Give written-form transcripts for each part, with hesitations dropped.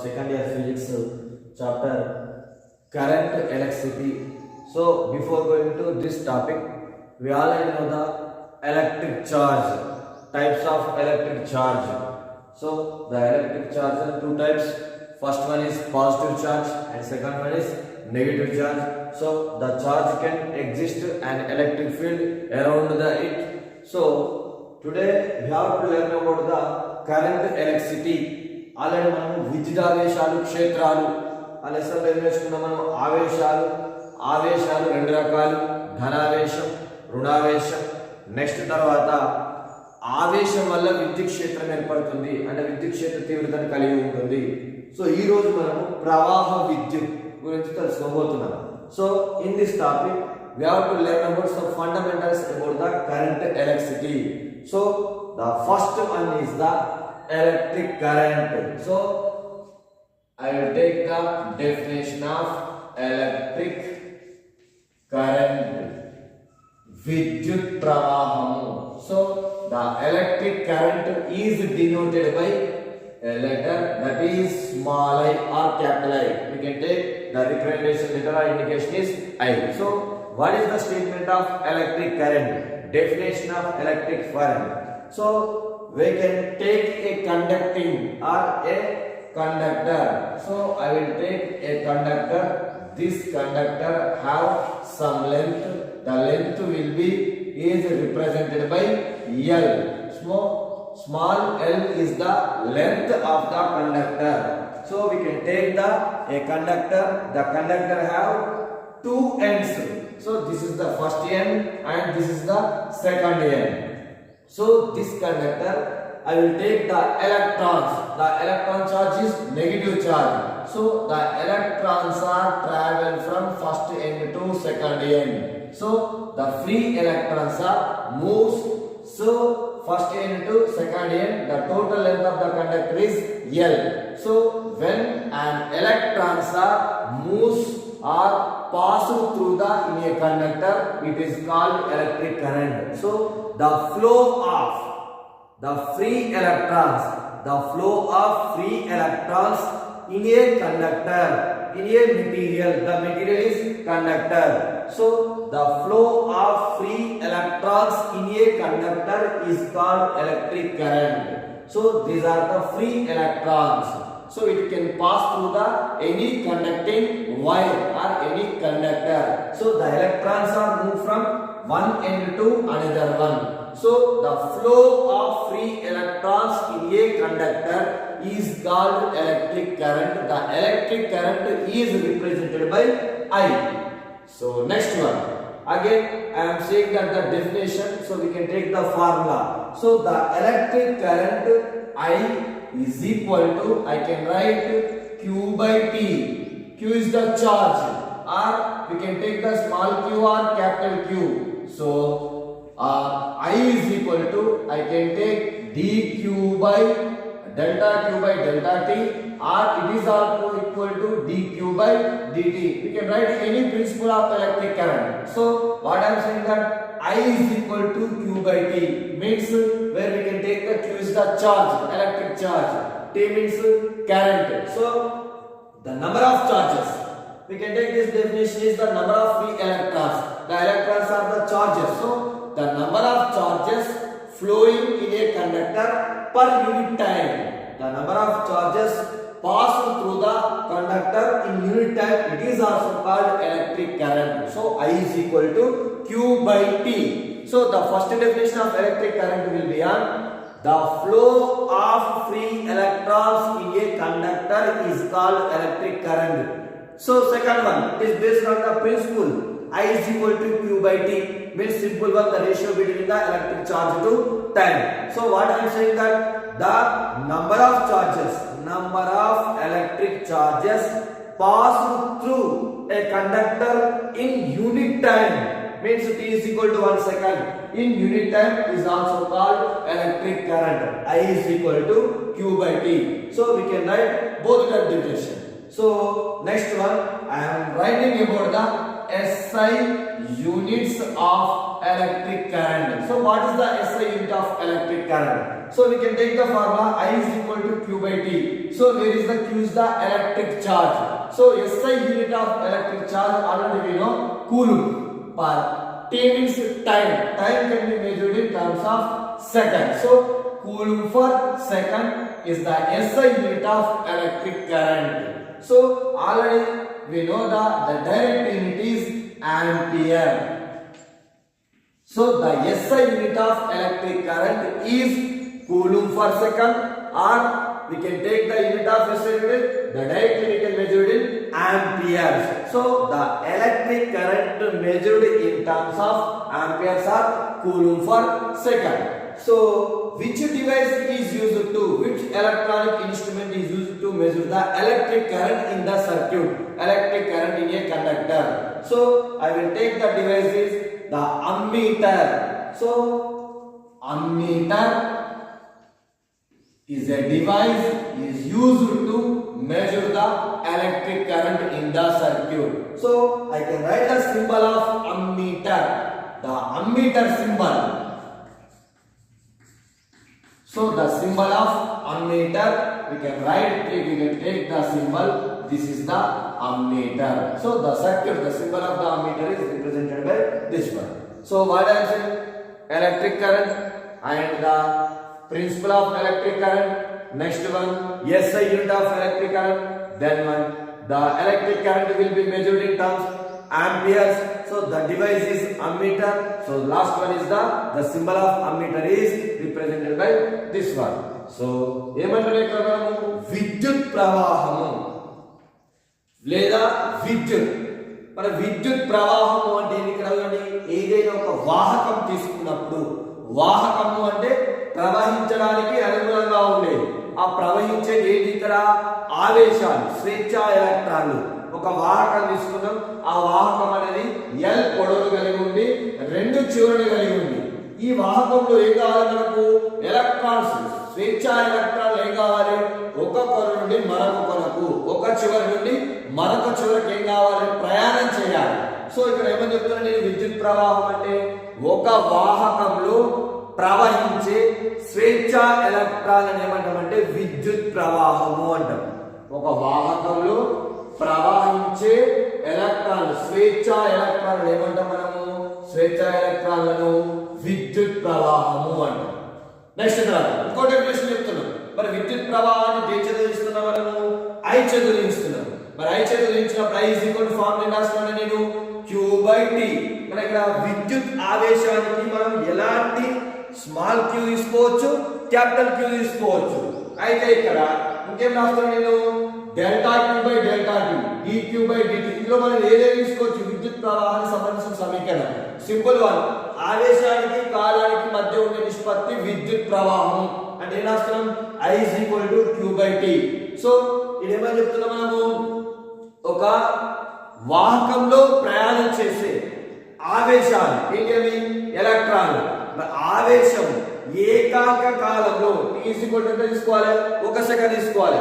second year physics chapter current electricity. So before going to this topic, we already know the electric charge, types of electric charge. So the electric charge are two types. First one is positive charge and second one is negative charge. So the charge can exist an electric field around the it. So today we have to learn about the current electricity. Already మనం విద్యుదావేశాలు క్షేత్రాలు ఆ లెసన్లో ఏం నేర్చుకున్నాం. మనం ఆవేశాలు రెండు రకాలు, ధనావేశం రుణావేశం. Next తర్వాత ఆవేశం వల్ల విద్యుత్ క్షేత్రం ఏర్పడుతుంది అంటే విద్యుత్ క్షేత్ర తీవ్రతను కలిగి ఉంటుంది. సో ఈ రోజు మనం ప్రవాహ విద్యుత్ గురించి తెలుసుకోబోతున్నాం. So in this topic we have to learn about some fundamentals about the current electricity. So the first one is the electric current. So I will take the definition of electric current. Vidyut pravahamu. So the electric current is denoted by a letter that is small I or capital I. We can take the representation letter or indication is I. So what is the statement of electric current? Definition of electric current. So we can take a conducting or a conductor. So I will take a conductor. This conductor have some length. The length will be is represented by L. Small L is the length of the conductor. So we can take a conductor. The conductor have two ends. So this is the first end and this is the second end. So this conductor, I will take the electrons. The electron charge is negative charge. So the electrons are travel from first end to second end. So the free electrons are moves. So first end to second end, the total length of the conductor is L. So when an electrons are moves or pass through the in a conductor, it is called electric current. So the flow of the free electrons in a conductor, in a material, the material is conductor. So the flow of free electrons in a conductor is called electric current. So these are the free electrons. So it can pass through the any conducting wire or any conductor. So the electrons are moved from one end to another one. So the flow of free electrons in a conductor is called electric current. The electric current is represented by I. So next one. Again I am saying that the definition, so we can take the formula. So the electric current I is equal to, I can write Q by T. Q is the charge, or we can take the small q or capital Q. So I is equal to, I can take dq by delta Q by delta T, or it is also equal to dq by dt. We can write any principle of electric current. So what I am saying that I is equal to Q by T means where we can take the Q is the charge, electric charge, T means current. So the number of charges, we can take this definition is the number of free electrons. The electrons are the charges. So the number of charges flowing in a conductor per unit time. The number of charges passed through the conductor in unit time, it is also called electric current. So I is equal to Q by T. So the first definition of electric current will be on the flow of free electrons in a conductor is called electric current. So second one, it is based on the principle I is equal to Q by T, means simple one, the ratio between the electric charge to time. So what I am saying that the number of electric charges passed through a conductor in unit time means T is equal to 1 second. In unit time is also called electric current. I is equal to Q by T. So we can write both the definition. So next one I am writing about the SI units of electric current. So what is the SI unit of electric current? So we can take the formula I is equal to Q by T. So where is the Q is the electric charge. So SI unit of electric charge already we know coulomb per T means time. Time can be measured in terms of second. So coulomb for second is the SI unit of electric current. So already we know the direct unit is ampere. So the SI unit of electric current is coulomb per second, or we can take the unit of SI unit, the direct unit can measured in amperes. So the electric current measured in terms of amperes or coulomb per second. So which device is used to, which electronic instrument is used to measure the electric current in the circuit, electric current in a conductor? So I will take the devices, the ammeter. So ammeter is a device is used to measure the electric current in the circuit. So I can write the symbol of ammeter, the ammeter symbol. So the symbol of ammeter we can write, we can take the symbol, this is the ammeter. So the circuit, the symbol of the ammeter is represented by this one. So what I am saying, electric current and the principle of electric current. Next one, SI unit of electric current. Then one, the electric current will be measured in terms amperes. So the device is ammeter. So last one is the symbol of ammeter is represented by this one. So ఏమంటారు ఇక్కడ మనము విద్యుత్ ప్రవాహము లేదా విద్యుత్, మన విద్యుత్ ప్రవాహము అంటే ఇక్కడ ఏదైనా ఒక వాహకం తీసుకున్నప్పుడు, వాహకము అంటే ప్రవహించడానికి అనుగుణంగా ఉండేది, ఆ ప్రవహించేది ఏంటి ఇక్కడ ఆవేశాలు, స్వేచ్ఛా ఎలక్ట్రాన్లు. ఒక వాహకం తీసుకున్నాం, ఆ వాహకం అనేది L పొడవును కలిగి ఉండి రెండు చివరలు కలిగి ఉంది. ఈ వాహకంలో ఏం కావాలి మనకు, ఎలక్ట్రాన్స్, స్వేచ్ఛా ఎలక్ట్రాన్లు ఏం కావాలి, ఒక కొన నుండి మరొక కొనకు, ఒక చివరి నుండి మరొక చివరికి ఏం కావాలి, ప్రయాణం చేయాలి. సో ఇక్కడ ఏమని చెప్తున్నా నేను, విద్యుత్ ప్రవాహం అంటే ఒక వాహకంలో ప్రవహించే స్వేచ్ఛా ఎలక్ట్రాన్లను ఏమంటామంటే విద్యుత్ ప్రవాహము అంటాం. ఒక వాహకంలో ప్రవహించే ఎలక్ట్రాన్లు, స్వేచ్ఛా ఎలక్ట్రాన్లు ఏమంటాం మనము, స్వేచ్ఛా ఎలక్ట్రాన్లను విద్యుత్ ప్రవాహము అంటాం. నెక్స్ట్ ఇంకో డెఫినేషన్ చెప్తున్నాం. మరి విద్యుత్ ప్రవాహాన్ని దేని చేత ఇస్తున్నాం మనము, I చేత ఇస్తున్నాం. మరి I చేత ఇచ్చినప్పుడు I ఈక్వల్ టు ఫార్ములా రాస్తున్నాను నేను, Q బై T. మన ఇక్కడ విద్యుత్ ఆవేశానికి మనం ఎలాంటి స్మాల్ q తీసుకోవచ్చు, క్యాపిటల్ Q తీసుకోవచ్చు. అయితే ఇక్కడ ఇంకేం రాస్తున్నాను నేను, delta Q by delta T, dQ by dt. ఇందులో మనం ఏదేది తీసుకోవచ్చు, విద్యుత్ ప్రవాహానికి సంబంధించిన సమీకరణం సింపుల్ వన్. ఆవేశానికి కాలానికి మధ్య ఉండే నిష్పత్తి విద్యుత్ ప్రవాహం అంటే ఏం రాస్తున్నాం, I equal to Q by T. So ఇదేమని చెప్తున్నాం మనము, ఒక వాహకంలో ప్రయాణం చేసే ఆవేశాలు ఏంటి అవి, ఎలక్ట్రాన్లు. ఆవేశం ఏకాంక కాలంలో తీసుకోవాలి, ఒక సెకండ్ తీసుకోవాలి.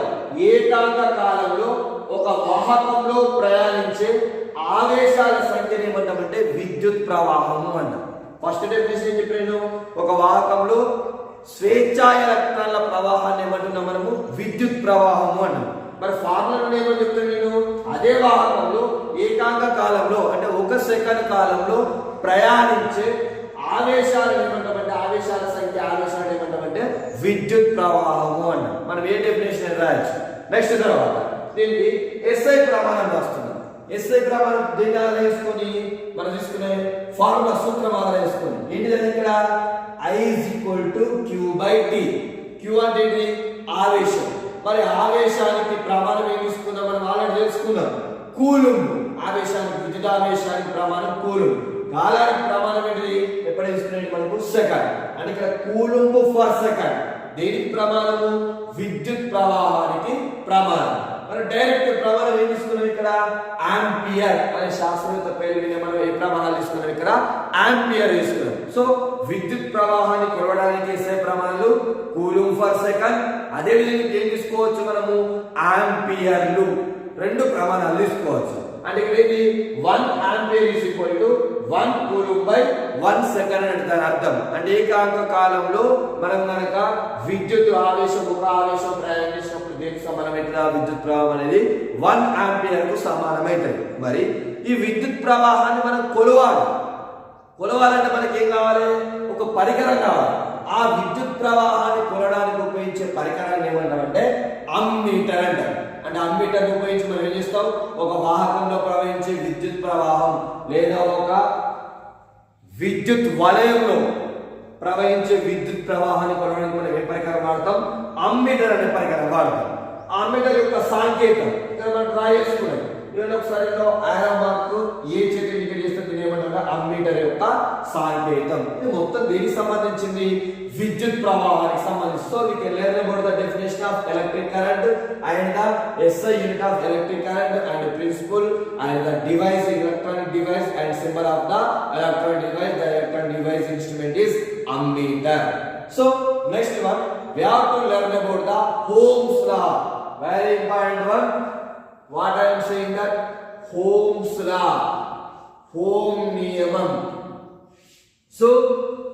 ఏకాంక కాలంలో ఒక వాహకంలో ప్రయాణించే ఆవేశాల సంఖ్యను ఏమంటామంటే విద్యుత్ ప్రవాహము అంటాం. ఫస్ట్ డెఫినేషన్ ఏం చెప్పాను, ఒక వాహకంలో స్వేచ్ఛా ఎలక్ట్రాన్ల ప్రవాహాన్ని ఏమంటున్నాం మనము విద్యుత్ ప్రవాహము అంటాం. మరి ఫార్ములా ఏమని చెప్తాను నేను, అదే వాహకంలో ఏకాంక కాలంలో అంటే ఒక సెకండ్ కాలంలో ప్రయాణించే ఆవేశాలు ఏమంటామంటే, ఆవేశాల సంఖ్య, ఆవేశాలు ఏమంటామంటే విద్యుత్ ప్రవాహము అన్నాం. మనం ఏ డెఫినేషన్ రాయొచ్చు. నెక్స్ట్ తర్వాత దీనికి SI ప్రమాణం రాస్తున్నాం. SI ప్రమాణం దీన్ని ఆధారం చేసుకొని మనం తీసుకునే ఫార్ములా సూత్రం ఆధారం చేసుకొని ఏంటిదంటే ఇక్కడ I equal to Q by T. Q అంటే ఏంటి, ఆవేశం. మరి ఆవేశానికి ప్రమాణం ఏం తీసుకుందాం మనం ఆల్రెడీ తెలుసుకున్నాం, కూలుంబ్. ఆవేశానికి, విద్యుత్ ఆవేశానికి ప్రమాణం కూలుంబ్. కాలానికి ప్రమాణం ఏంటిది, ఎప్పుడు తీసుకునేది మనకు సెకండ్. అంటే ఇక్కడ కూలుంబ్ ఫర్ సెకండ్. దేనికి ప్రమాణము, విద్యుత్ ప్రవాహానికి ప్రమాణం. మరి డైరెక్ట్ ప్రమాణం ఏం తీసుకున్నాం ఇక్కడ, ఆంపియర్ అనే శాస్త్రవేత్త పేరు మీద మనం ఏ ప్రమాణాలు తీసుకున్నాం ఇక్కడ, ఆంపియర్ తీసుకున్నాం. సో విద్యుత్ ప్రవాహాన్ని కొలవడానికి చేసే ప్రమాణాలు కూలుంబ్ ఫర్ సెకండ్. అదే విధంగా ఏం తీసుకోవచ్చు మనము, ఆంపియర్లు. రెండు ప్రమాణాలు తీసుకోవచ్చు. అంటే ఇక్కడ ఏంటి 1 ampere is equal to 1 coulomb by 1 second అంటే దాని అర్థం. అంటే ఏకాంక కాలంలో మనం కనుక విద్యుత్ ఆవేశం ఒక ఆవేశం ప్రయాణించినప్పుడు దేనికి సమానమైతే విద్యుత్ ప్రవాహం అనేది 1 ఆంపియర్ కు సమానమైతుంది. మరి ఈ విద్యుత్ ప్రవాహాన్ని మనం కొలవాలంటే మనకి ఏం కావాలి? ఒక పరికరం కావాలి. ఆ విద్యుత్ ప్రవాహాన్ని కొలవడానికి ఉపయోగించే పరికరాన్ని ఏమంటారంటే అమ్మీటర్ అంటారు. అంటే అమ్మీటర్ ఉపయోగించి మనం ఏం చేస్తాం? ఒక వాహకంలో ప్రవహించే విద్యుత్ ప్రవాహం లేదా ఒక విద్యుత్ వలయంలో ప్రవహించే విద్యుత్ ప్రవాహాన్ని కొలవడానికి మనం ఏ పరికరం వాడతాం? అమ్మీటర్ అనే పరికరం వాడతాం. ఆ అమ్మీటర్ యొక్క సాంకేతం ఇక్కడ మనం డ్రా చేసుకున్నాం. ఇవన్నీ ఒకసారి ఆరో మార్కు ఏ చేతి ఇండికేట్ చేస్తే దీని ఏమంటారు? అమ్మీటర్ యొక్క సాంకేతం. ఇది మొత్తం దేనికి సంబంధించింది? విద్యుత్ ప్రవాహానికి సంబంధించి. So we can learn about the definition of electric current and the SI unit of electric current and principle and the device, electronic device and symbol of the electronic device. The electronic device instrument is ammeter. So next one we have to learn about the Ohm's law. Very important one. What I am saying that Ohm's law, Ohm niyamam. So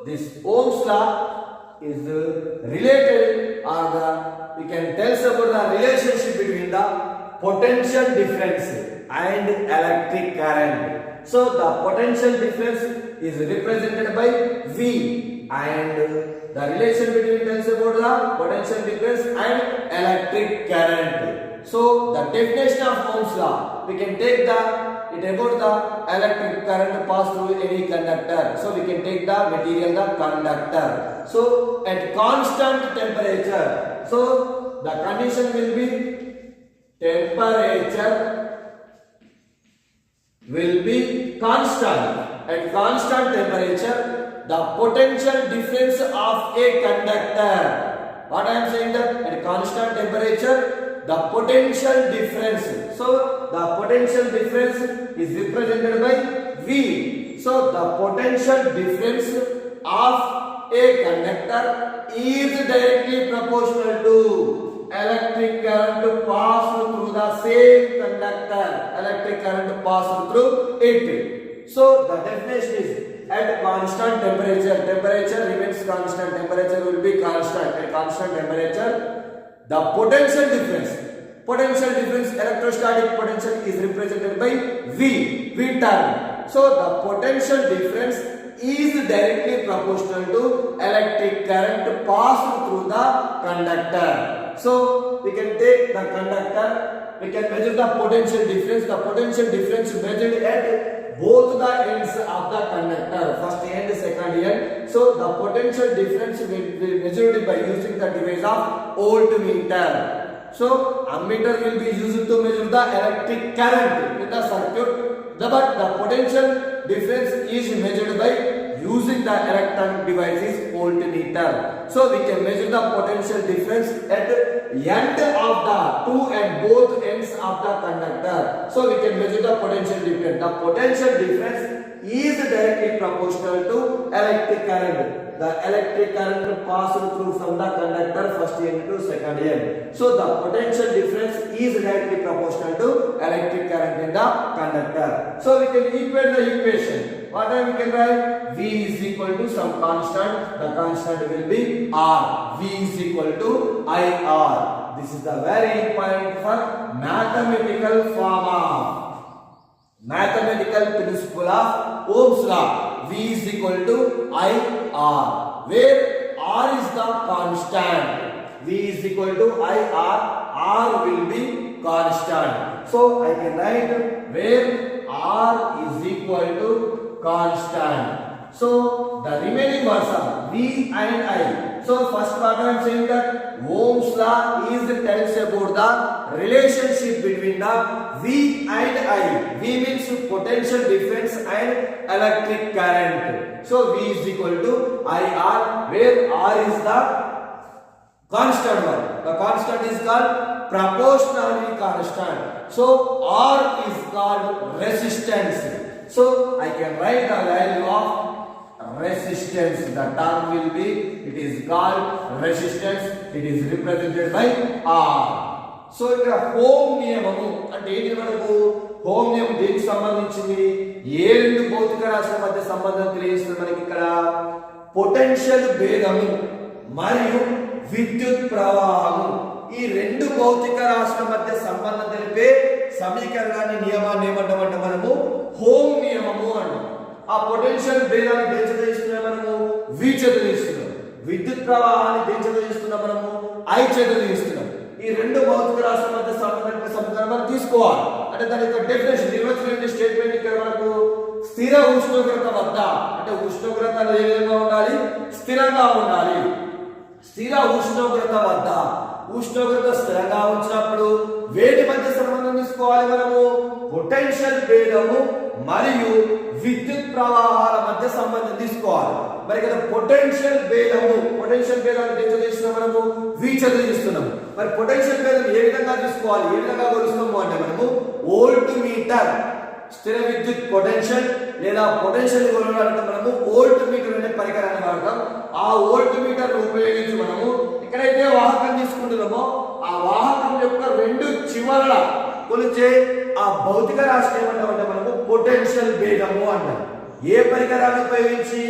this Ohm's law is related or we can tell us about the relationship between the potential difference and electric current. So the potential difference is represented by V and the relation between tells about the potential difference and electric current. So the definition of Ohm's law, we can take it about the electric current pass through any conductor. So we can take the material, the conductor. So at constant temperature, so the condition will be temperature will be constant. At constant temperature, the potential difference of a conductor. What I am saying that at constant temperature, the potential difference. So the potential difference is represented by V. So the potential difference of a conductor is directly proportional to electric current passed through the same conductor. Electric current passed through it. So the definition is at constant temperature. Temperature remains constant. Temperature will be constant. At constant temperature, the potential difference, electrostatic potential is represented by V term. So the potential difference is directly proportional to electric current passed through the conductor. So we can take the conductor, we can measure the potential difference. The potential difference measured at both the ends of the conductor, first end, second end. So the potential difference will be measured by using the device of voltmeter. So ammeter will be used to measure the electric current in the circuit, but the potential difference is measured by using the electronic devices voltmeter. So we can measure the potential difference at end of the two and both ends of the conductor. So we can measure the potential difference. The potential difference is directly proportional to electric current. The electric current passed through from the conductor first end to second end. So the potential difference is directly proportional to electric current in the conductor. So we can equate the equation. What we can write? V is equal to some constant. The constant will be R. V is equal to IR. This is the very important for mathematical form of mathematical principle of Ohm's law. V is equal to IR, where R is the constant. V is equal to IR. R will be constant. So I can write where R is equal to constant. So the remaining words are V and I. So first part I am saying that Ohm's law is tells about the relationship between the V and I. V means potential difference and electric current. So V is equal to IR, where R is the constant one. The constant is called proportionally constant. So R is called resistance. So I can write the value of resistance. The term will be, it is called resistance. It is represented by R. So ఇక్కడ ఓం నియమము అంటే ఏంటి? మనకు home నియమం దేనికి సంబంధించింది? ఏ రెండు భౌతిక రాశుల మధ్య సంబంధం తెలియజేస్తుంది మనకి ఇక్కడ? పొటెన్షియల్ భేదము మరియు విద్యుత్ ప్రవాహము. ఈ రెండు భౌతిక రాశుల మధ్య సంబంధం తెలిపే సమీకరణాన్ని నియమాన్ని ఏమంటామంటే మనము హోమ్ నియమము అంటాం. ఆ పొటెన్షియల్ భేదాన్ని దేని చేత చేస్తున్నాం మనము? V చేత చేస్తున్నాం. విద్యుత్ ప్రవాహాన్ని దేని చేత చేస్తున్నాం మనము? I చేత చేస్తున్నాం. ఈ రెండు భౌతిక రాశుల మధ్య సంబంధం సమీకరణం మనం తీసుకోవాలి. అంటే దాని యొక్క డెఫినేషన్ నిర్వచనం స్టేట్మెంట్ ఇక్కడ మనకు స్థిర ఉష్ణోగ్రత వద్ద, అంటే ఉష్ణోగ్రత ఏ విధంగా ఉండాలి? స్థిరంగా ఉండాలి. స్థిర ఉష్ణోగ్రత వద్ద ఉష్ణోగ్రత స్థిరంగా ఉంచినప్పుడు వేటి మధ్య సంబంధం తీసుకోవాలి మనము? పొటెన్షియల్ భేదము మరియు విద్యుత్ ప్రవాహాల మధ్య సంబంధం తీసుకోవాలి. మరి ఇక్కడ పొటెన్షియల్ భేదాన్ని దేంతో చేస్తున్నాం మనము? V చేత చేస్తున్నాం. మరి పొటెన్షియల్ భేదం ఏ విధంగా తీసుకోవాలి? ఏ విధంగా కొలుస్తాము అంటే మనము వోల్ట్ మీటర్, స్థిర విద్యుత్ పొటెన్షియల్ లేదా పొటెన్షియల్ కొలవడానికి మనము వోల్ట్ మీటర్ అనే పరికరాన్ని వాడతాం. ఆ వోల్ట్ మీటర్ ఉపయోగించి మనము ఎక్కడైతే వాహకం తీసుకుంటున్నామో ఆ వాహకం యొక్క రెండు చివరల కొలిచే ఆ భౌతిక రాశి ఏమంటామంటే మనము పొటెన్షియల్ భేదము అంటాం. ఏ పరికరాన్ని ఉపయోగించి?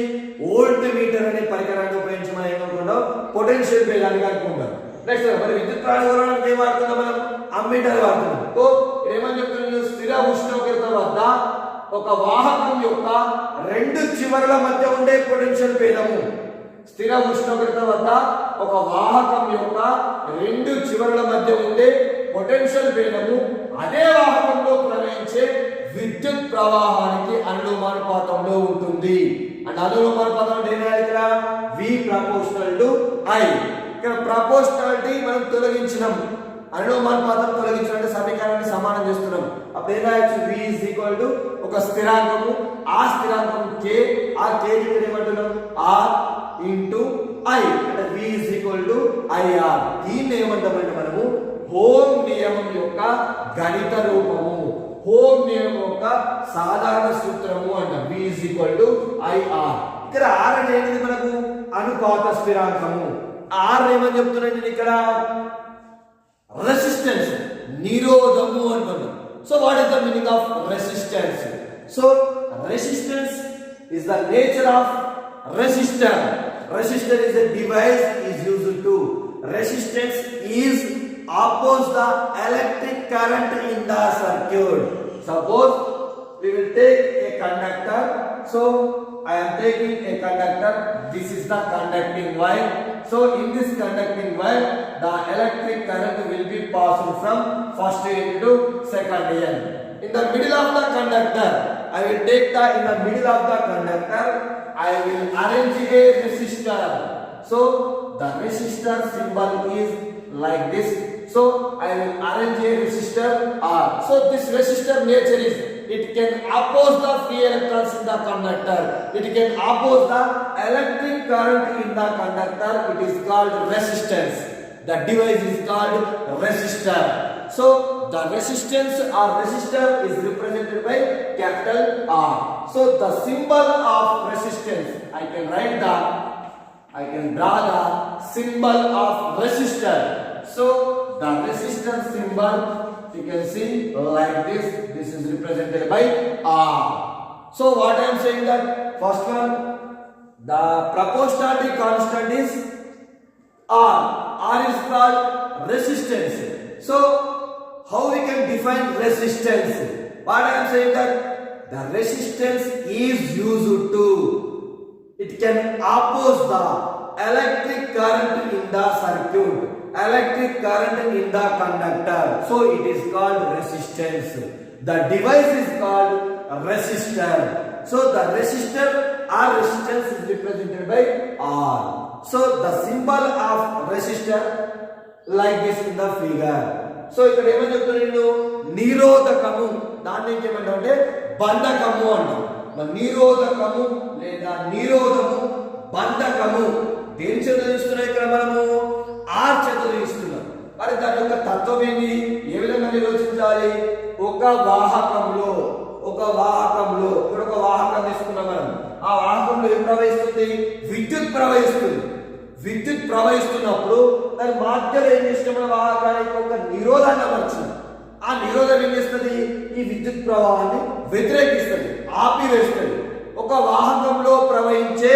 వోల్ట్ మీటర్ అనే పరికరాన్ని ఉపయోగించి మనం ఏమనుకుంటాం? పొటెన్షియల్ భేదాన్ని కనుక్కుంటాం. నెక్స్ట్ మరి విద్యుత్ ప్రవాహానికి ఏం వాడుతున్నాం మనం? అమ్మీటర్ వాడుతున్నాం. సో ఏమని చెప్తున్నాను? స్థిర ఉష్ణోగ్రత వద్ద ఒక వాహకం యొక్క రెండు చివరల మధ్య ఉండే పొటెన్షియల్ భేదము. స్థిర ఉష్ణోగ్రత వద్ద ఒక వాహకం యొక్క రెండు చివరల మధ్య ఉండే పొటెన్షియల్ భేదము అదే వాహకంలో ప్రవహించే విద్యుత్ ప్రవాహానికి అనులోమానుపాతంలో ఉంటుంది. అంటే అనులోమానుపాతం అంటే ఏం రాయాలి ఇక్కడ? V proportional to I. ఇక్కడ ప్రపోర్షనాలిటీ మనం తొలగించినాం, అనులోమానుపాతం తొలగించినట్టు సమీకరణాన్ని సమానం చేస్తున్నాం. అప్పుడు ఏం రాయొచ్చు? V is equal to ఒక స్థిరాంకము, ఆ స్థిరాంకం K, ఆ K ఇక్కడ ఏమంటున్నాం? R into I. అంటే V is equal to IR. దీన్ని ఏమంటామంటే మనము హోమ్ నియమం యొక్క గణిత రూపము, హోమ్ నియమం యొక్క సాధారణ సూత్రము అంటాం. V is equal to IR. ఇక్కడ R అనేది మనకు అనుపాత స్థిరాంకము. R ఏమని చెప్తున్నాను నేను ఇక్కడ? రెసిస్టెన్స్, నిరోధము అంటున్నాను. So what is the meaning of resistance? So resistance is the nature of resistor. Resistor is a device is used to. Resistance is oppose the electric current in the circuit. Suppose we will take a conductor. So I am taking a conductor. This is the conducting wire. So in this conducting wire, the electric current will be passing from first end to second end. In the middle of the conductor, I will take in the middle of the conductor, I will arrange a resistor. So the resistor symbol is like this. So I will arrange a resistor R. So this resistor nature is it can oppose the free electrons in the conductor. It can oppose the electric current in the conductor. It is called resistance. The device is called resistor. So the resistance or resistor is represented by capital R. So the symbol of resistance, I can draw the symbol of resistor. So the resistor symbol you can see like this. This is represented by R. So what I am saying that first one, the proportionality constant is R. R is called resistance. So how we can define resistance? What I am saying that the resistance is used to, it can oppose the electric current in the circuit, electric current in the conductor. So it is called resistance. The device is called resistor. So the resistor or resistance is represented by R. So the symbol of resistor like this in the figure. So ఇక్కడ ఏమని చెప్తాను నేను? నిరోధకము, దాన్ని ఏమంటామంటే బంధకము అంటాం. నిరోధకము లేదా నిరోధము, బంధకము దేని చేత చూస్తున్నాం? ఇక్కడ మనము R చేత చూస్తున్నాం. మరి దాని యొక్క తత్వం ఏంటి? ఏ విధంగా నిర్వచించాలి? ఒక వాహకంలో ఇక్కడ ఒక వాహకం తీసుకున్నాం మనం. ఆ వాహకంలో ఏం ప్రవహిస్తుంది? విద్యుత్ ప్రవహిస్తుంది. విద్యుత్ ప్రవహిస్తున్నప్పుడు దాని మధ్యలో ఏం చేసిన వాహకానికి ఒక నిరోధాన్ని అమర్చింది. ఆ నిరోధం ఏం చేస్తుంది? ఈ విద్యుత్ ప్రవాహాన్ని వ్యతిరేకిస్తుంది, ఆపివేస్తుంది. ఒక వాహకంలో ప్రవహించే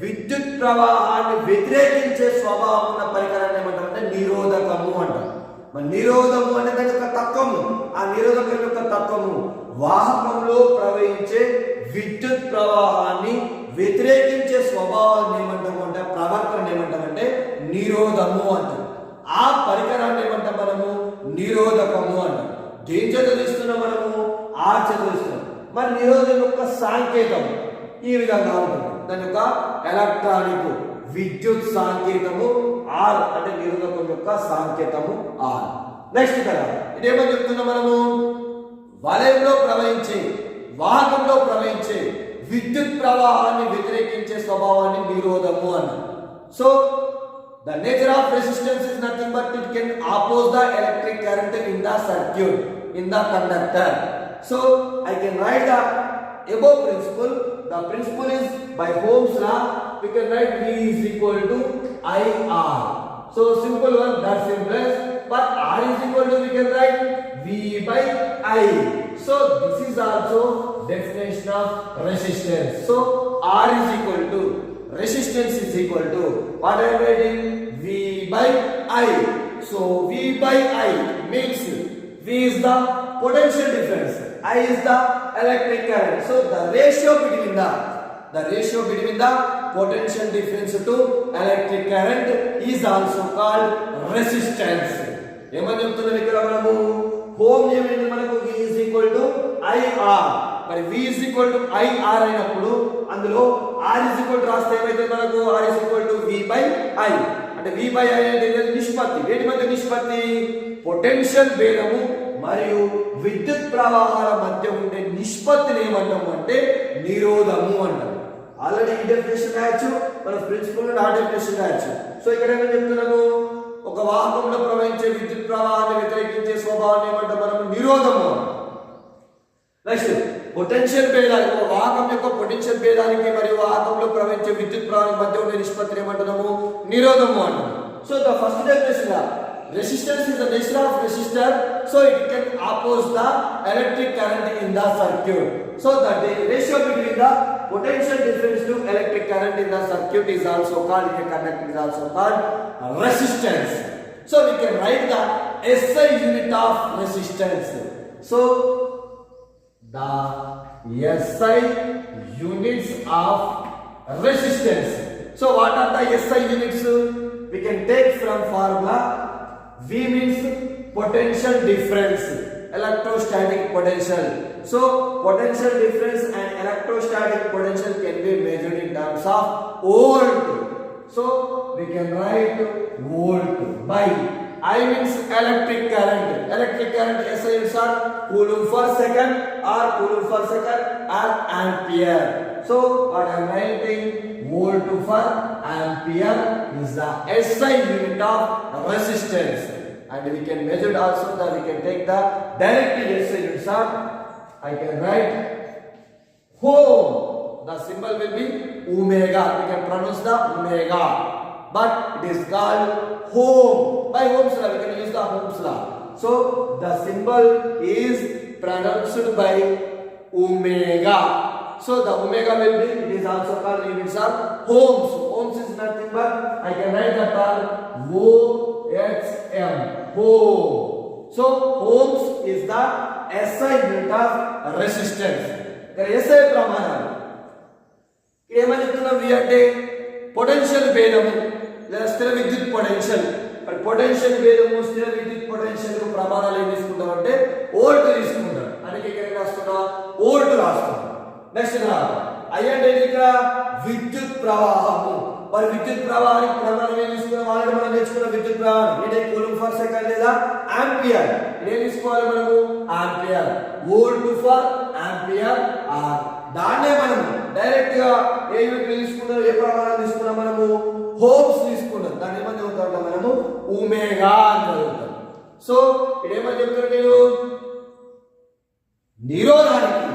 విద్యుత్ ప్రవాహాన్ని వ్యతిరేకించే స్వభావం ఉన్న పరికరాన్ని ఏమంటామంటే నిరోధకము అంటాం. మరి నిరోధము అంటే దాని యొక్క తత్వము, ఆ నిరోధకం యొక్క తత్వము వాహకంలో ప్రవహించే విద్యుత్ ప్రవాహాన్ని వ్యతిరేకించే స్వభావాన్ని ఏమంటాము అంటే ప్రవర్తన ఏమంటామంటే నిరోధము అంటాం. ఆ పరికరాన్ని ఏమంటాం మనము నిరోధకము అంటాం. దేని చేత తీస్తున్నాం మనము ఆ చేత తీస్తున్నాం. మరి నిరోధం యొక్క సాంకేతం ఈ విధంగా ఉంటుంది. దాని యొక్క ఎలక్ట్రానిక్ విద్యుత్ సాంకేతము ఆర్ అంటే నిరోధకం యొక్క సాంకేతము ఆర్. నెక్స్ట్ కదా ఇదేమో చెప్తున్నాం మనము వలయంలో ప్రవహించే వాహకంలో ప్రవహించే విద్యుత్ ప్రవాహాన్ని వ్యతిరేకించే స్వభావాన్ని నిరోధము అన్నారు. So the nature of resistance is nothing but it can oppose the electric current in the circuit, in the conductor. So I can write the above principle. The principle is by Ohm's law. We can write V is equal to IR. So simple one, that's simplest. But R is equal to, we can write V by I. So this is also definition of resistance. So R is equal to, resistance is equal to, what I am writing? V by I. So V by I means V is the potential difference, I is the electric current. So the ratio between the potential difference to electric current is also called resistance. ఏమని చెప్తున్నాం ఇక్కడ మనము ఓం నియమం మనకు V is equal to IR. మరి V is equal to IR అయినప్పుడు అందులో R is equal to రాస్తే ఏమైతే మనకు R is equal to V by I. అంటే V by I అంటే నిష్పత్తి. వేటి మధ్య నిష్పత్తి? పొటెన్షియల్ భేదము మరియు విద్యుత్ ప్రవాహాల మధ్య ఉండే నిష్పత్తిని ఏమంటాము అంటే నిరోధము అంటాం. ఆల్రెడీ ఈ డెఫినేషన్ రాయొచ్చు, మన ప్రిన్సిపల్ ఆ డెఫినేషన్ రాయొచ్చు. సో ఇక్కడ ఏమని చెప్తున్నాము? ఒక వాహకంలో ప్రవహించే విద్యుత్ ప్రవాహాన్ని వ్యతిరేకించే స్వభావాన్ని ఏమంటాం మనము నిరోధము. నెక్స్ట్ పొటెన్షియల్ భేదాలు, ఒక వాహకం యొక్క పొటెన్షియల్ భేదానికి మరియు వాహకంలో ప్రవహించే విద్యుత్ ప్రవాహానికి మధ్య ఉండే నిష్పత్తిని ఏమంటున్నాము నిరోధము అంటాము. So the first definition resistance is the nature of resistor, so it can oppose the electric current in the circuit. So the ratio between the potential difference to electric current in the circuit is also called, in a conductor is also called resistance. So we can write the SI unit of resistance. So the SI units of resistance. So what are the SI units? We can take from formula. V means potential difference, electrostatic potential. So potential difference and electrostatic potential can be measured in terms of volt. So we can write volt by I means electric current. Electric current SI units are coulomb per second or coulomb per second or ampere. So what I am writing, volt per ampere is the SI unit of resistance. And we can measure also that we can take the direct SI units of, I can write Ohm. The symbol will be omega. We can pronounce the omega, but it is called Ohm. By Ohm's law, we can use the Ohm's law. So the symbol is pronounced by omega. So the omega will be, it is also called units of ohms. Ohms is nothing but, I can write the term OHM. Ohm. So ohms is the SI unit of resistance. SI ప్రమాణాలు ఏమని చెప్తున్నాం? V అంటే potential భేదము లేదా స్థిర విద్యుత్ potential. Potential భేదము స్థిర విద్యుత్ పొటెన్షియల్ ప్రమాణాలు ఏం తీసుకుంటాం అంటే వోల్ట్ తీసుకుంటాం. అందుకే ఇక్కడ రాస్తున్నా వోల్ట్ రాస్తున్నాం. నెక్స్ట్ I అంటే ఇక్కడ విద్యుత్ ప్రవాహము. మరి విద్యుత్ ప్రవాహానికి ప్రమాణం ఏం తీసుకున్నాం? ఆల్రెడీ మనం నేర్చుకున్న విద్యుత్ ప్రవాహం అంటే కూలంబ్ పర్ సెకండ్ లేదా ఆంపియర్. ఏం తీసుకోవాలి మనము? Ampere. Volt per ampere or. దాన్నే మనం డైరెక్ట్ గా ఏ యూనిట్ తీసుకున్నాం, ఏ ప్రమాణం తీసుకున్నాం మనము? ఓమ్స్ తీసుకున్నాం. దాన్ని ఏమని చదువుతాం మనము? ఒమేగా అని చదువుతాం. సో ఇదేమని చెప్తాను నేను? నిరోధానికి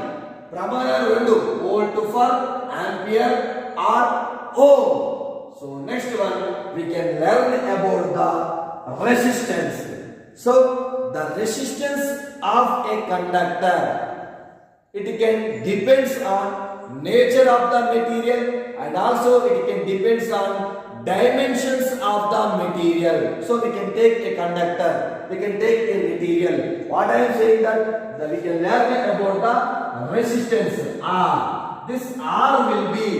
ప్రమాణాలు రెండు, volt per ampere or ohm. So next one we can learn about the resistance. So the resistance of a conductor, it can depends on nature of the material and also it can depends on dimensions of the material. So we can take a conductor, we can take a material. What I am saying that we can learn about the resistance R. This R will be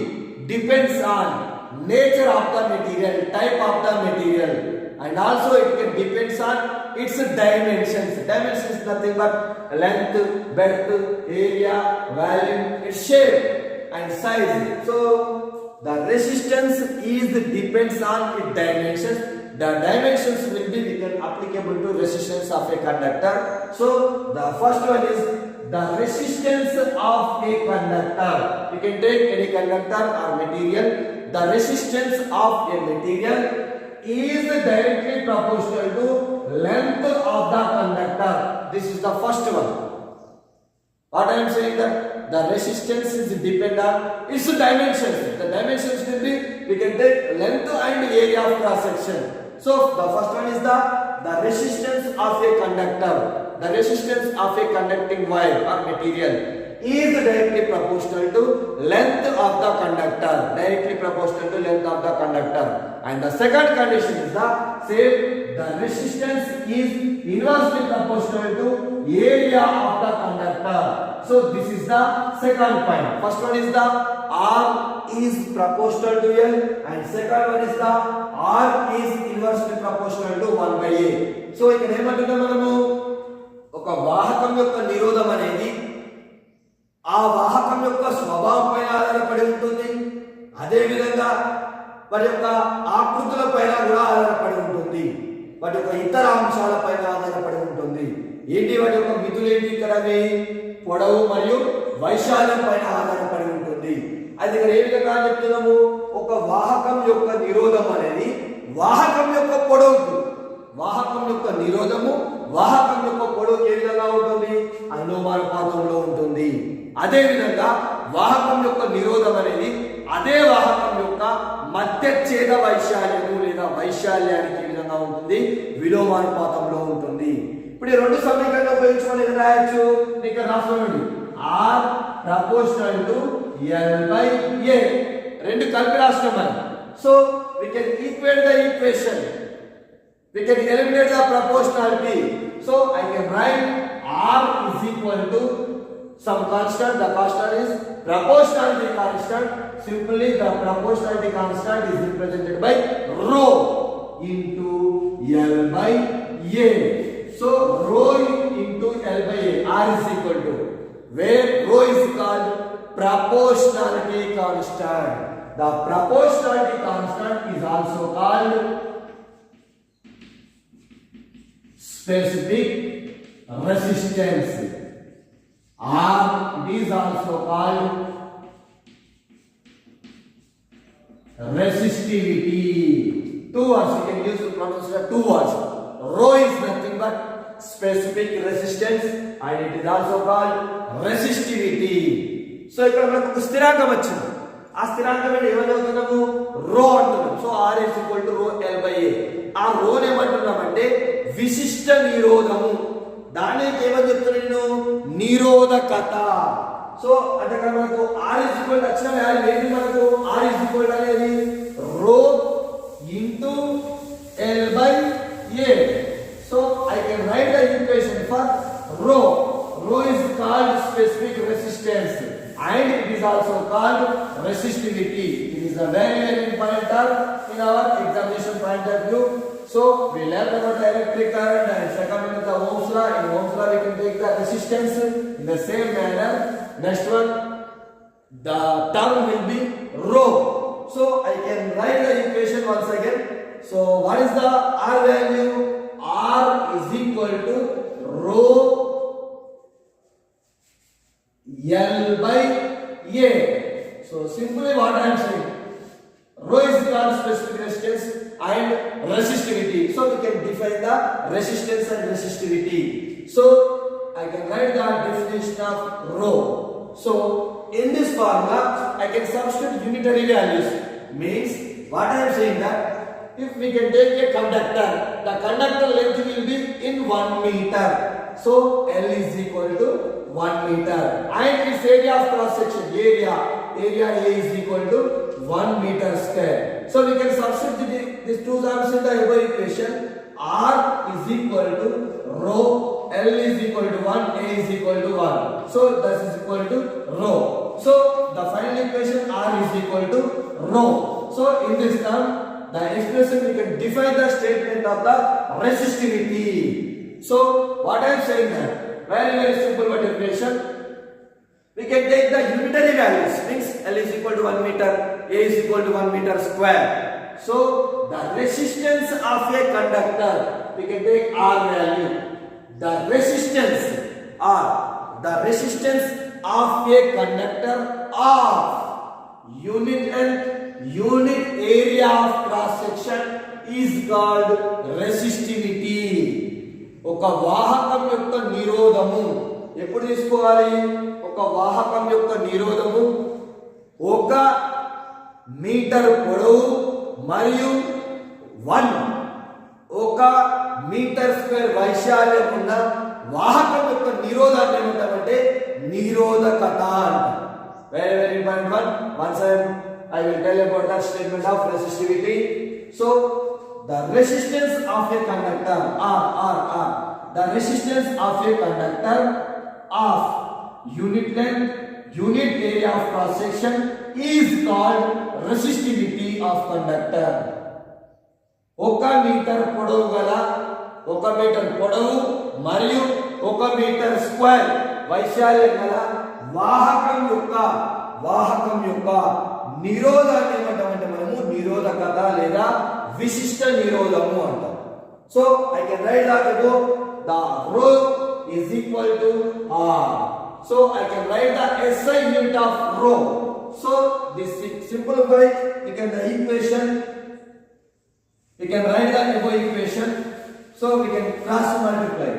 depends on nature of the material, type of the material, and also it can depends on its dimensions. Dimensions is nothing but length, breadth, area, volume, its shape and size. So the resistance is depends on its dimensions. The dimensions will be applicable to resistance of a conductor. So the first one is the resistance of a conductor. You can take any conductor or material. The resistance of a material is directly proportional to length of the conductor. This is the first one. What I am saying that the resistance is dependent on its dimensions. The dimensions will be, we can take length and area of cross section. So the first one is the resistance of a conductor. The resistance of a conducting wire or material is directly proportional to length of the conductor. Directly proportional to length of the conductor. And the second condition is the same. The resistance is inversely proportional to area of the conductor. So this is the second point. First one is the R is proportional to L, and second one is the R is inversely proportional to 1 by A. So ఇక్కడ ఏమంటున్నాం మనము, ఒక వాహకం యొక్క నిరోధం అనేది ఆ వాహకం యొక్క స్వభావం పైన ఆధారపడి ఉంటుంది. అదే విధంగా వాటి యొక్క ఆకృతుల పైన కూడా ఆధారపడి ఉంటుంది. వాటి యొక్క ఇతర అంశాల పైన ఆధారపడి ఉంటుంది. ఏంటి వాటి యొక్క మితులు ఏంటి? ఇక్కడ పొడవు మరియు వైశాల్యం పైన ఆధారపడి ఉంటుంది. అది ఇక్కడ ఏ విధంగా చెప్తున్నాము, ఒక వాహకం యొక్క నిరోధం అనేది వాహకం యొక్క పొడవుకు, వాహకం యొక్క నిరోధము వాహకం యొక్క పొడవుకు ఏ విధంగా ఉంటుంది? అనులోమానుపాతంలో ఉంటుంది. అదే విధంగా వాహకం యొక్క నిరోధం అనేది అదే వాహకం యొక్క మధ్యఛేద వైశాల్యము లేదా వైశాల్యానికి ఏ విధంగా ఉంటుంది? విలోమానుపాతంలో ఉంటుంది. ఇప్పుడు ఈ రెండు సమీకరణాలు ఉపయోగించుకొని ఏం రాయొచ్చు? ఇక్కడ రాసుకోండి. R proportional to L by A. రెండు కలిపి రాస్తాం మనం. So we can equate the equation. We can eliminate the proportionality. So I can write R is equal to some constant. The constant is proportionality constant. Simply the proportionality constant is represented by rho into L by A. So rho into L by A. R is equal to, where rho is called proportionality constant. The proportionality constant is also called specific resistance. R is also called resistivity. Two words you can use to pronounce the two words. Rho is nothing but specific resistance and it is also called resistivity. So ఇక్కడ మనకు ఒక స్థిరాంకం వచ్చింది. ఆ స్థిరాంకం ఏమని అవుతున్నాము? రో అంటున్నాం. So R is equal to rho L by A. ఆ రో ఏమంటున్నామంటే విశిష్ట నిరోధము. దానికి ఏమని చెప్తున్నా నేను? నిరోధకత. సో అంటే ఇక్కడ మనకు R is equal to వచ్చిన వాల్యూ ఏంటి? మనకు R is equal to అనేది rho into L by A. So I can write the equation for rho. Rho is called specific resistance and it is also called resistivity. It is a very important term in our examination point of view. So we learned about the electric current and second one is the Ohm's law. In Ohm's law we can take the resistance in the same manner. Next one, the term will be rho. So I can write the equation once again. So what is the R value? R is equal to rho L by A. So simply what I am saying, rho is called specific resistance and resistivity. So we can define the resistance and resistivity. So I can write the definition of rho. So in this formula I can substitute unitary values. Means what I am saying that if we can take a conductor the conductor length will be in 1 meter. So L is equal to 1 meter and its area of cross section area A is equal to 1 meter square. So we can substitute these two terms in the above equation. R is equal to rho, L is equal to 1, A is equal to 1. So this is equal to rho. So the final equation R is equal to rho. So in this term, the expression we can define the statement of the resistivity. So what I am saying that very simple definition. We can take the unitary values, means L is equal to 1 meter, A is equal to 1 meter square. So the resistance of a conductor, we can take R value. The resistance R, the resistance of a conductor of unit length, unit area of cross section is called resistivity. ఒక వాహకం యొక్క నిరోధము ఎప్పుడు తీసుకోవాలి? ఒక వాహకం యొక్క నిరోధము 1 metre పొడవు మరియు 1 metre square వైశాల్యం ఉన్న వాహకం యొక్క నిరోధాన్ని ఏమంటామంటే నిరోధకత అంటారు. very important one. Once I will tell about that statement of resistivity. So the resistance of a conductor R, the resistance of a conductor of unit length, unit area of cross section is called resistivity of conductor. 1 metre పొడవు గల 1 metre పొడవు మరియు 1 metre square వైశాల్యం గల వాహకం యొక్క నిరోధాన్ని ఏమంటామంటే మనము నిరోధకత లేదా విశిష్ట నిరోధము అంటాం. So I can write that above the rho is equal to R. So I can write the SI unit of rho. So this simplify, we can the equation, we can write the above equation. So we can cross multiply.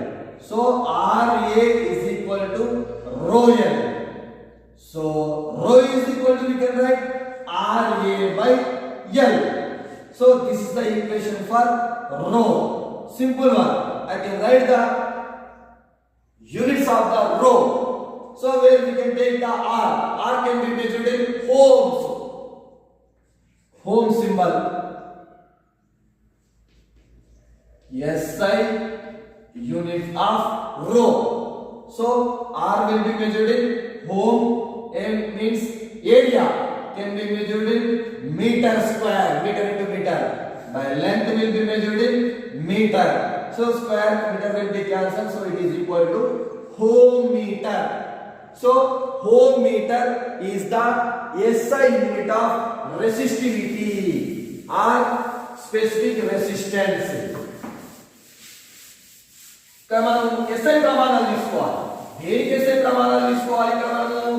So RA is equal to rho L. So rho is equal to, we can write RA by L. So this is the equation for rho. Simple one. I can write the units of the rho. So where we can take the R. R can be measured in ohms. Ohm symbol. SI unit of rho. So R will be measured in ohm. M means area can be measured in meter square, meter into meter. By length will be measured in meter. So square meter will be cancelled. So it is equal to ohm meter. So ohm meter is the SI unit of resistivity or specific resistance. మనం SI ప్రమాణాలు తీసుకోవాలి. దేనికి SI ప్రమాణాలు తీసుకోవాలి? ఇక్కడ మనము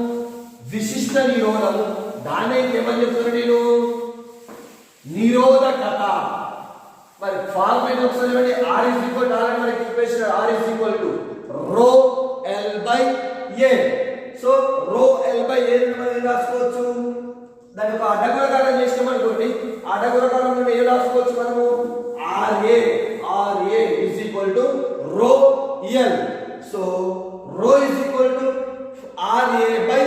విశిష్ట నిరోధము, దాన్ని ఏమని చెప్తున్నా నేను? నిరోధకత. మరి ఫార్ములా ఒకసారి చూడండి. R is equal to R మనకి equation R is equal to rho L by A. So rho L by A మనం రాసుకోవచ్చు. దాని ఒక అడ్డగోళకారం చేసినాం అనుకోండి. అడ్డగోళకారం మనం ఏం రాసుకోవచ్చు మనము? RA is equal to rho L. So rho is equal to RA by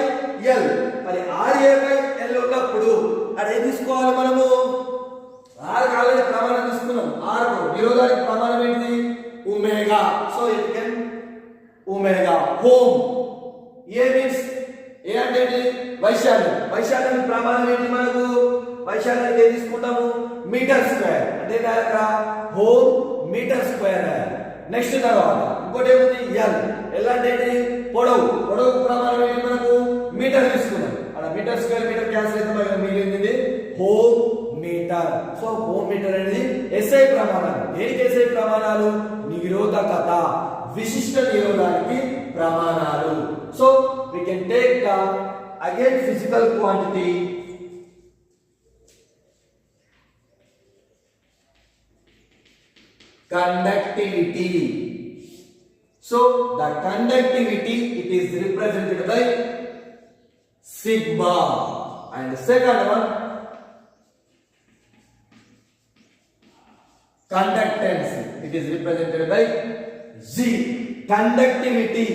L. మరి RA by L ఉన్నప్పుడు అది ఏం తీసుకోవాలి మనము? R కాలేజ్ ప్రమాణం తీసుకున్నాం. R నిరోధానికి ప్రమాణం ఏంటి? Omega. So it can omega ohm. A means A అంటే ఏంటి? వైశాల్యం. వైశాల్యానికి ప్రమాణం ఏంటి మనకు? వైశాల్యానికి ఏం తీసుకుంటాము? Metre square. అంటే దాక ఓమ్ మీటర్ స్క్వేర్. నెక్స్ట్ తర్వాత ఇంకోటి ఏముంది? L అంటే ఏంటి? పొడవు. పొడవు ప్రమాణం ఏంటి మనకు? మీటర్ తీసుకున్నాం. అలా మీటర్ స్క్వేర్ మీటర్ క్యాన్సిల్ అయితే మనకు మిగిలింది ohm meter. So ohm meter అనేది SI ప్రమాణాలు. దేనికి SI ప్రమాణాలు? నిరోధకత, విశిష్ట నిరోధానికి ప్రమాణాలు. So we can take the again physical quantity conductivity. So the conductivity, it is represented by sigma. And the second one, conductance. It is represented by G. Conductivity,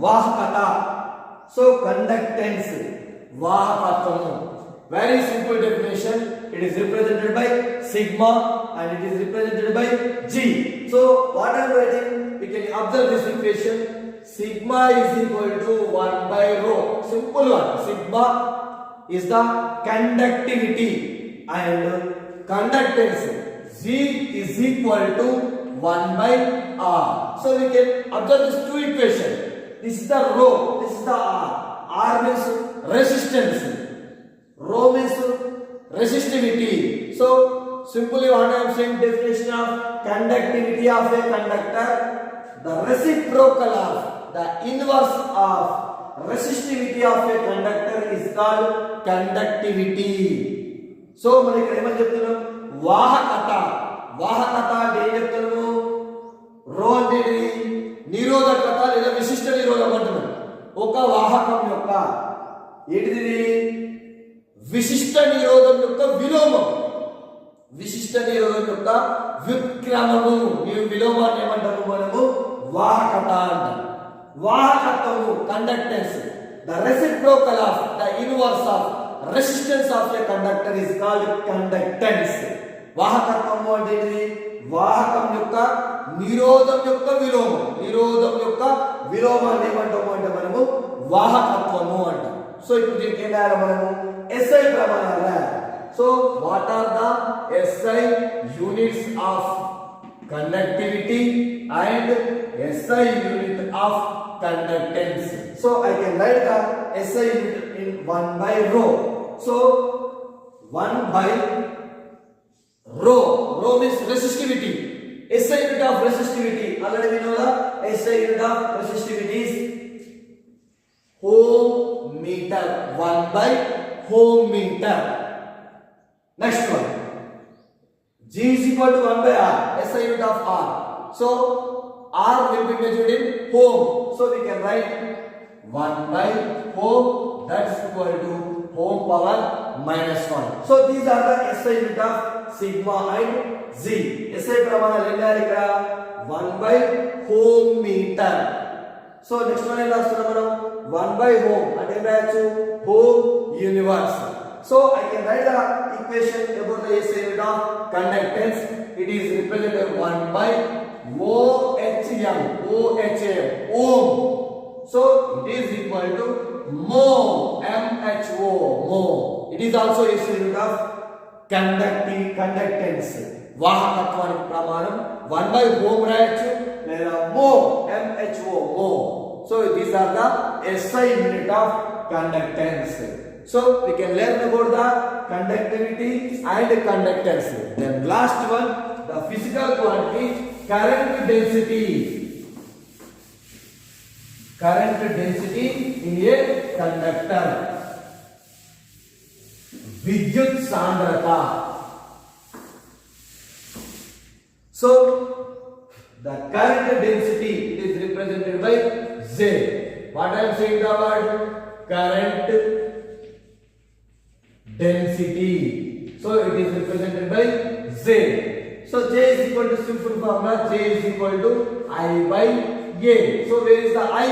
Vahakata. So conductance, Vahakatamu. Very simple definition. It is represented by sigma and it is represented by G. So what I am writing, we can observe this equation. Sigma is equal to 1 by rho. Simple one. Sigma is the conductivity and conductance. G is equal to 1 by R. So we can observe these two equations. This is the rho, this is the R. R means resistance. Rho means resistivity. So simply what I am saying, definition of conductivity of a conductor, the reciprocal of, the inverse of resistivity of a conductor is called conductivity. So మనం ఇక్కడ ఏమని చెప్తున్నాం, వాహకత. వాహకత అంటే ఏం చెప్తున్నాము, రో అంటే నిరోధకత లేదా విశిష్ట నిరోధకం అంటున్నాం. ఒక వాహకం యొక్క ఏంటిది, విశిష్ట నిరోధం యొక్క విలోమం. విశిష్ట నిరోధం యొక్క వ్యుత్క్రమము. ఈ విలోమాన్ని ఏమంటారు మనము, వాహకత అంటారు. వాహకత్వము, conductance, the reciprocal of, the inverse of resistance of a conductor is called conductance. వాహకత్వము అంటే ఏంటిది, వాహకం యొక్క నిరోధం యొక్క విలోమం. నిరోధం యొక్క విలోమాన్ని ఏమంటాము అంటే మనము వాహకత్వము అంటాం. సో ఇప్పుడు దీనికి ఏం రాయాలి మనము, SI ప్రమాణాలు రాయాలి. So what are the SI units of conductivity and SI unit of conductance. So I can write the SI unit in 1 by rho. So 1 by rho. Rho means resistivity. SI unit of resistivity. Already we know the SI unit of resistivity is ohm meter. 1 by ohm meter. Next one. G is equal to 1 by R, SI unit of R. So R will be measured in ohm. So we can write 1 by ohm, that's equal to ohm power minus 1. So these are the SI unit of sigma and Z. SI ప్రమాణాలు ఏంటి ఇక్కడ, 1 by ohm meter. So next one ఏం రాస్తున్నాం మనం, 1 by ohm అంటే ఏం రాయొచ్చు, ohm universe. So I can write the equation about the SI unit of conductance. It is represented 1 by OHM. OHM, ohm. So it is equal to mho, MHO, mho. It is also SI unit of conductance. వాహకత్వానికి ప్రమాణం 1 by ohm రాయొచ్చు లేదా mho, MHO, mho. So these are the SI unit of conductance. So we can learn about the conductivity and conductance. Then last one, the physical quantity, current density. Current density in a conductor. Vidyut sandrata. So the current density, it is represented by Z. What I am saying, the word current density. So it is represented by Z. So J is equal to simple formula, J is equal to I by A. So where is the I?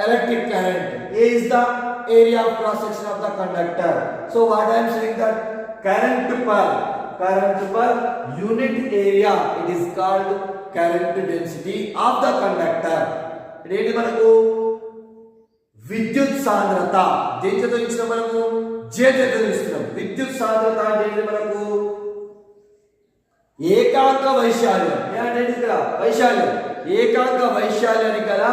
Electric current. A is the area of cross section of the conductor. So what I am saying, that current per unit area, it is called current density of the conductor. ఇది మనకు విద్యుత్ సాంద్రత. దేనితో ఇచ్చిన మనము జేతో ఇస్తున్నాం. విద్యుత్ సాంద్రత అంటే మనకు ఏకాంక వైశాల్యం. అంటే ఇక్కడ వైశాల్యం, ఏకాంక వైశాల్యానికి గల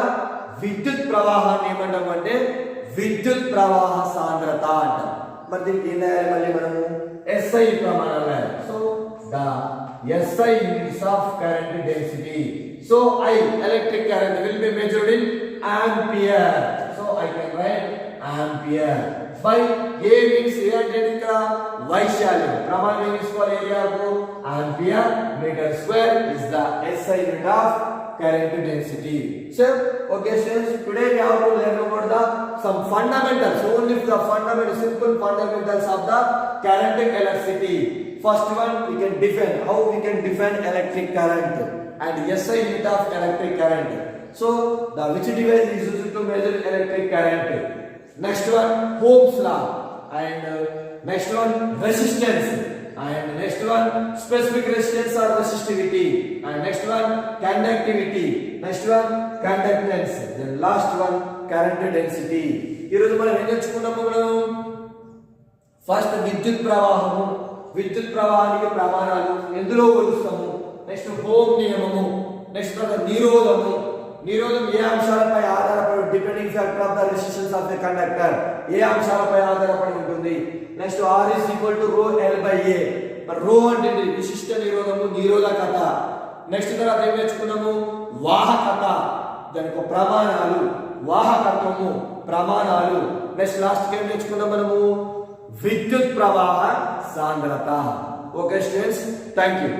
విద్యుత్ ప్రవాహాన్ని ఏమంటాం అంటే విద్యుత్ ప్రవాహ సాంద్రత అంటాం. మరి దీనికి ఏం రాయాలి మళ్ళీ మనము, SI ప్రమాణాలు రాయాలి. So the SI units of current density. So I, electric current, will be measured in ampere. So I can write ampere. By A means A అంటే ఇక్కడ వైశాల్యం. ప్రమాణం ఏం తీసుకోవాలి, ఏరియాకు ampere meter square is the SI unit of current density. So okay students, today we have to learn about the some fundamentals, only the fundamental, simple fundamentals of the current electricity. First one, we can define how we can define electric current. and SI unit of electric current. So the which device is used to measure electric current? Next one, Ohm's law, and next one, resistance, and next one, specific resistance or resistivity, and next one, conductivity, next one, conductance, then last one, current density. ఈ రోజు మనం ఏం నేర్చుకున్నాము? మనం first విద్యుత్ ప్రవాహము, విద్యుత్ ప్రవాహానికి ప్రమాణాలు ఎందులో కొలుస్తాము, నెక్స్ట్ ఓమ్ నియమము, నెక్స్ట్ నిరోధము, నిరోధం ఏ అంశాలపై ఆధారపడి, depending factor of the resistance of the conductor ఏ అంశాలపై ఆధారపడి ఉంటుంది. Next R is equal to rho L by A. మరి రో అంటే విశిష్ట నిరోధము, నిరోధకత. నెక్స్ట్ తర్వాత ఏం నేర్చుకున్నాము? వాహకత, దానికి ప్రమాణాలు, వాహకత్వము, ప్రమాణాలు. నెక్స్ట్ లాస్ట్ ఏం నేర్చుకున్నాం మనము? విద్యుత్ ప్రవాహ సాంద్రత. Okay students, thank you.